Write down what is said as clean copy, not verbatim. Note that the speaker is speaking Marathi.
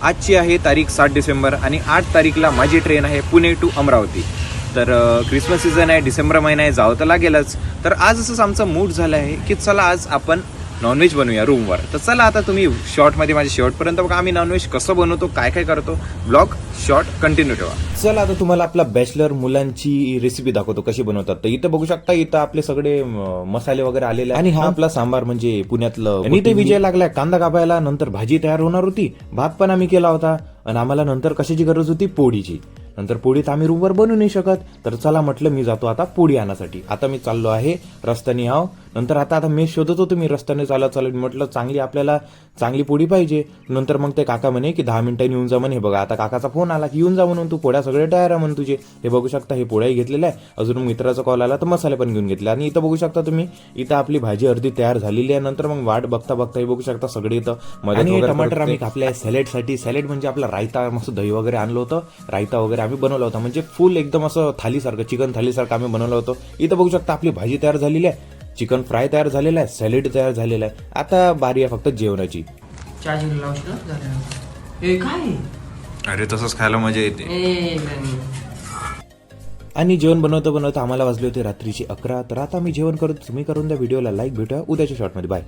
आजची आहे तारीख 7 डिसेंबर आणि 8 तारीखला माझी ट्रेन आहे पुणे टू अमरावती. तर क्रिसमस सीझन आहे, डिसेंबर महिना आहे, जावं तर लागेलच. तर आज असंच आमचा मूड झाला आहे की चला आज आपण नॉनव्हेज बनवूया रूमवर. तर चला आता तुम्ही शॉर्टमध्ये माझ्या शेवटपर्यंत बघा आम्ही नॉनव्हेज कसं बनवतो, काय काय करतो. ब्लॉग शॉर्ट कंटिन्यू ठेवा. चला आता तुम्हाला आपला बॅचलर मुलांची रेसिपी दाखवतो कशी बनवतात. तर इथं बघू शकता, इथं आपले सगळे मसाले वगैरे आलेले आणि हा आपला सांबार म्हणजे पुण्यातलं. आणि इथे विजय लागलाय कांदा कापायला. नंतर भाजी तयार होणार होती, भात पण आम्ही केला होता आणि आम्हाला नंतर कशाची गरज होती, पोळीची. नंतर पोळीत आम्ही रूमवर बनवू नाही शकत, तर चला म्हटलं मी जातो आता पोळी आणण्यासाठी. आता मी चाललो आहे रस्त्याने. नंतर आता मी शोधत होतो, मी रस्त्याने चालत म्हटलं आपल्याला चांगली पोळी पाहिजे. नंतर मग ते काका म्हणे की 10 मिनिटांनी येऊन जा म्हणे. बघा आता काकाचा फोन आला की येऊन जा म्हणून, तू पोळ्या सगळे तयार आहे म्हणून तुझे. हे बघू शकता, हे पोळ्याही घेतलेल्या आहे. अजून मित्राचा कॉल आला तर मसाले पण घेऊन घेतले. आणि इथं बघू शकता तुम्ही, इथं आपली भाजी अर्धी तयार झालेली आहे. नंतर मग वाट बघता बघता हे बघू शकता सगळे इथं मध्ये टमाटर आम्ही कापले सॅलेडसाठी. सॅलेड म्हणजे आपला रायता, मस्त दही वगैरे आणलं होतं, रायता वगैरे आम्ही बनवला होता. म्हणजे फुल एकदम असं थालीसारखं, चिकन थालीसारखं आम्ही बनवलं होतं. इथं बघू शकता आपली भाजी तयार झालेली आहे, चिकन फ्राय तयार झालेला आहे, सॅलेड तयार झालेला आहे. आता बारी आहे फक्त जेवणाची. अरे तसंच खायला मजा येते. आणि जेवण बनवता बनवता आम्हाला वाजले होते रात्रीचे 11. तर आता आम्ही जेवण करतो, तुम्ही करून द्या. व्हिडिओला लाईक, भेटूया उद्याच्या शॉर्टमध्ये. बाय.